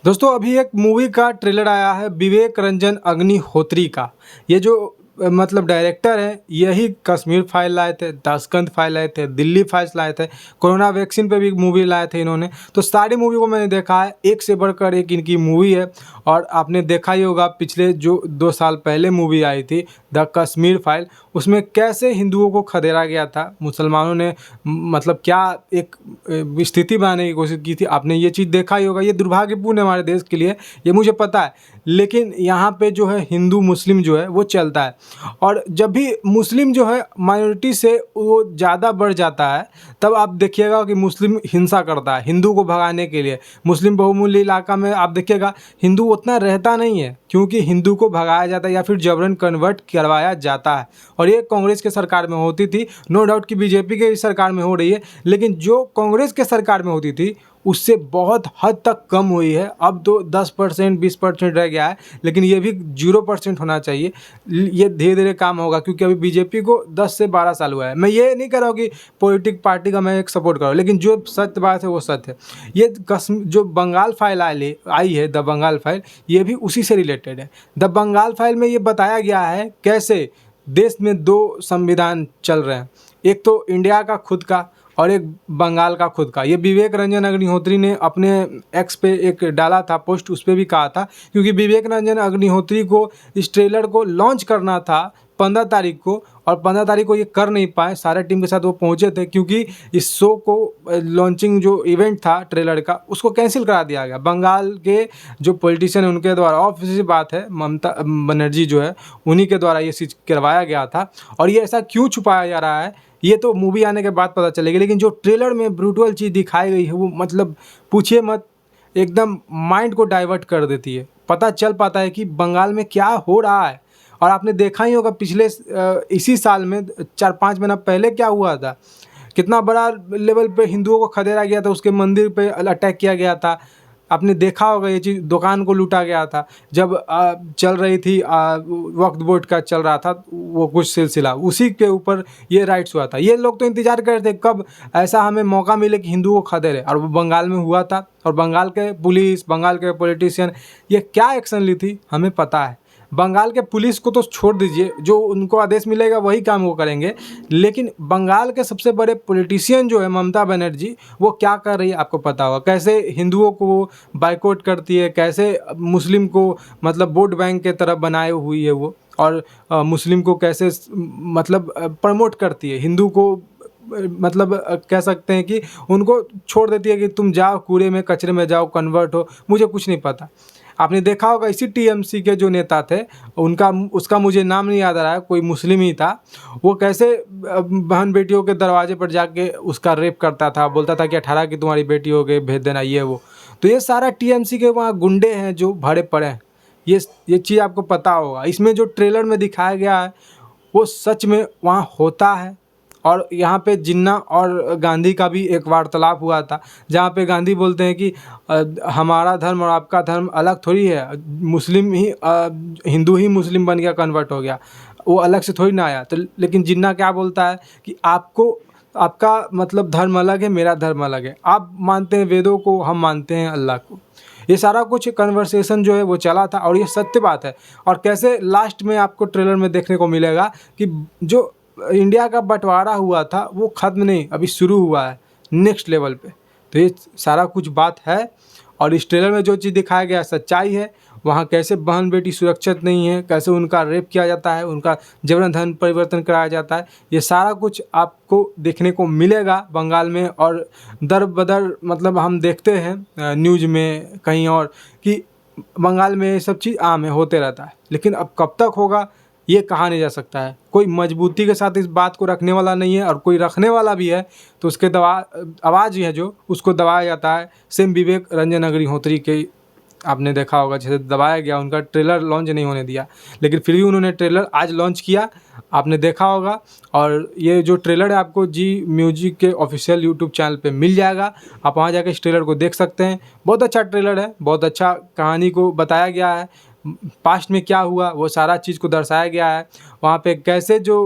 दोस्तों अभी एक मूवी का ट्रेलर आया है विवेक रंजन अग्निहोत्री का। ये जो मतलब डायरेक्टर हैं यही कश्मीर फाइल लाए थे, ताशकंद फाइल लाए थे, दिल्ली फाइल्स लाए थे, कोरोना वैक्सीन पे भी मूवी लाए थे इन्होंने। तो सारी मूवी को मैंने देखा है, एक से बढ़कर एक इनकी मूवी है। और आपने देखा ही होगा पिछले जो 2 साल पहले मूवी आई थी द कश्मीर फाइल, उसमें कैसे हिंदुओं को खदेड़ा गया था, मुसलमानों ने मतलब क्या एक स्थिति बनाने की कोशिश की थी। आपने ये चीज़ देखा ही होगा। ये दुर्भाग्यपूर्ण है हमारे देश के लिए, ये मुझे पता है। लेकिन यहाँ पे जो है हिंदू मुस्लिम जो है वो चलता है। और जब भी मुस्लिम जो है माइनॉरिटी से वो ज़्यादा बढ़ जाता है, तब आप देखिएगा कि मुस्लिम हिंसा करता है हिंदू को भगाने के लिए। मुस्लिम बहुमूल्य इलाका में आप देखिएगा हिंदू उतना रहता नहीं है, क्योंकि हिंदू को भगाया जाता है या फिर जबरन कन्वर्ट करवाया जाता है। और ये कांग्रेस के सरकार में होती थी, नो डाउट कि बीजेपी के सरकार में हो रही है, लेकिन जो कांग्रेस के सरकार में होती थी उससे बहुत हद तक कम हुई है। अब तो 10% 20% रह गया है, लेकिन ये भी 0% होना चाहिए। ये धीरे धीरे काम होगा, क्योंकि अभी बीजेपी को 10 से 12 साल हुआ है। मैं ये नहीं कह रहा हूँ कि पॉलिटिक पार्टी का मैं एक सपोर्ट कर रहा हूँ, लेकिन जो सत्य बात है वो सत्य है। ये जो बंगाल फाइल आई है द बंगाल फाइल, ये भी उसी से रिलेटेड है। द बंगाल फाइल में ये बताया गया है कैसे देश में 2 संविधान चल रहे हैं, एक तो इंडिया का खुद का और एक बंगाल का खुद का। ये विवेक रंजन अग्निहोत्री ने अपने एक्स पे एक डाला था पोस्ट, उस पर भी कहा था, क्योंकि विवेक रंजन अग्निहोत्री को इस ट्रेलर को लॉन्च करना था 15 तारीख को, और 15 तारीख को ये कर नहीं पाए। सारे टीम के साथ वो पहुंचे थे, क्योंकि इस शो को लॉन्चिंग जो इवेंट था ट्रेलर का उसको कैंसिल करा दिया गया। बंगाल के जो पॉलिटिशियन है उनके द्वारा, ऑब्वियसली बात है ममता बनर्जी जो है उन्हीं के द्वारा ये चीज़ करवाया गया था। और ये ऐसा क्यों छुपाया जा रहा है ये तो मूवी आने के बाद पता चलेगी, लेकिन जो ट्रेलर में ब्रूटल चीज़ दिखाई गई है वो मतलब पूछिए मत, एकदम माइंड को डाइवर्ट कर देती है। पता चल पाता है कि बंगाल में क्या हो रहा है। और आपने देखा ही होगा पिछले इसी साल में 4-5 महीना पहले क्या हुआ था, कितना बड़ा लेवल पे हिंदुओं को खदेड़ा गया था, उसके मंदिर पे अटैक किया गया था। आपने देखा होगा ये चीज़, दुकान को लूटा गया था। जब चल रही थी वक्फ बोर्ड का चल रहा था वो कुछ सिलसिला, उसी के ऊपर ये राइट्स हुआ था। ये लोग तो इंतजार कर रहे थे कब ऐसा हमें मौका मिले कि हिंदुओं को खदेड़े, और वो बंगाल में हुआ था। और बंगाल के पुलिस, बंगाल के पॉलिटिशियन ये क्या एक्शन ली थी हमें पता है। बंगाल के पुलिस को तो छोड़ दीजिए, जो उनको आदेश मिलेगा वही काम वो करेंगे, लेकिन बंगाल के सबसे बड़े पॉलिटिशियन जो है ममता बनर्जी, वो क्या कर रही है आपको पता होगा। कैसे हिंदुओं को बाइकआउट करती है, कैसे मुस्लिम को मतलब वोट बैंक के तरफ बनाए हुई है वो, और मुस्लिम को कैसे मतलब प्रमोट करती है, हिंदू को मतलब कह सकते हैं कि उनको छोड़ देती है कि तुम जाओ कूड़े में कचरे में जाओ, कन्वर्ट हो, मुझे कुछ नहीं पता। आपने देखा होगा इसी टीएमसी के जो नेता थे, उनका उसका मुझे नाम नहीं याद आ रहा है, कोई मुस्लिम ही था, वो कैसे बहन बेटियों के दरवाजे पर जाके उसका रेप करता था, बोलता था कि 18 की तुम्हारी बेटी हो गई, भेज देना ये वो। तो ये सारा टीएमसी के वहाँ गुंडे हैं जो भरे पड़े हैं। ये चीज़ आपको पता होगा। इसमें जो ट्रेलर में दिखाया गया है वो सच में वहाँ होता है। और यहाँ पे जिन्ना और गांधी का भी एक वार्तालाप हुआ था, जहाँ पे गांधी बोलते हैं कि हमारा धर्म और आपका धर्म अलग थोड़ी है, मुस्लिम ही हिंदू ही मुस्लिम बन गया, कन्वर्ट हो गया, वो अलग से थोड़ी ना आया। तो लेकिन जिन्ना क्या बोलता है कि आपका मतलब धर्म अलग है, मेरा धर्म अलग है, आप मानते हैं वेदों को, हम मानते हैं अल्लाह को। ये सारा कुछ कन्वर्सेशन जो है वो चला था, और ये सत्य बात है। और कैसे लास्ट में आपको ट्रेलर में देखने को मिलेगा कि जो इंडिया का बंटवारा हुआ था वो ख़त्म नहीं, अभी शुरू हुआ है नेक्स्ट लेवल पे। तो ये सारा कुछ बात है, और इस ट्रेलर में जो चीज़ दिखाया गया सच्चाई है। वहाँ कैसे बहन बेटी सुरक्षित नहीं है, कैसे उनका रेप किया जाता है, उनका जबरन धर्म परिवर्तन कराया जाता है, ये सारा कुछ आपको देखने को मिलेगा बंगाल में। और दर बदर मतलब हम देखते हैं न्यूज़ में कहीं और कि बंगाल में ये सब चीज़ आम है, होते रहता है। लेकिन अब कब तक होगा ये कहा नहीं जा सकता है। कोई मजबूती के साथ इस बात को रखने वाला नहीं है, और कोई रखने वाला भी है तो उसके आवाज़ ही है जो उसको दबाया जाता है। सेम विवेक रंजन अग्निहोत्री के आपने देखा होगा, जैसे दबाया गया, उनका ट्रेलर लॉन्च नहीं होने दिया, लेकिन फिर भी उन्होंने ट्रेलर आज लॉन्च किया, आपने देखा होगा। और ये जो ट्रेलर है आपको जी म्यूजिक के ऑफिशियल यूट्यूब चैनल पे मिल जाएगा, आप वहाँ जाके इस ट्रेलर को देख सकते हैं। बहुत अच्छा ट्रेलर है, बहुत अच्छा कहानी को बताया गया है, पास्ट में क्या हुआ वो सारा चीज़ को दर्शाया गया है। वहाँ पे कैसे जो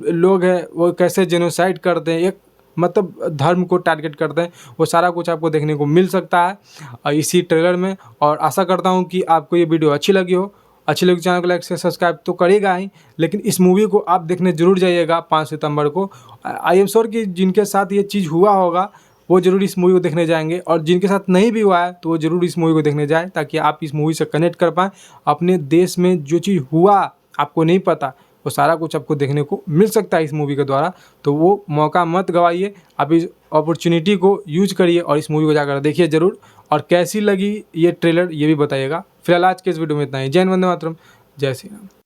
लोग हैं वो कैसे जेनोसाइड करते हैं, एक मतलब धर्म को टारगेट करते हैं, वो सारा कुछ आपको देखने को मिल सकता है इसी ट्रेलर में। और आशा करता हूँ कि आपको ये वीडियो अच्छी लगी हो। अच्छी लगी चैनल को लाइक से सब्सक्राइब तो करेगा ही, लेकिन इस मूवी को आप देखने जरूर जाइएगा 5 सितंबर को। आई एम श्योर कि जिनके साथ ये चीज़ हुआ होगा वो ज़रूर इस मूवी को देखने जाएंगे, और जिनके साथ नहीं भी हुआ है तो वो ज़रूर इस मूवी को देखने जाए, ताकि आप इस मूवी से कनेक्ट कर पाएँ। अपने देश में जो चीज़ हुआ आपको नहीं पता, वो सारा कुछ आपको देखने को मिल सकता है इस मूवी के द्वारा। तो वो मौका मत गवाइए, आप इस अपॉर्चुनिटी को यूज करिए और इस मूवी को जाकर देखिए ज़रूर। और कैसी लगी ये ट्रेलर ये भी बताइएगा। फिलहाल आज के इस वीडियो में इतना ही। जय हिंद, वंदे मातरम, जय श्री राम।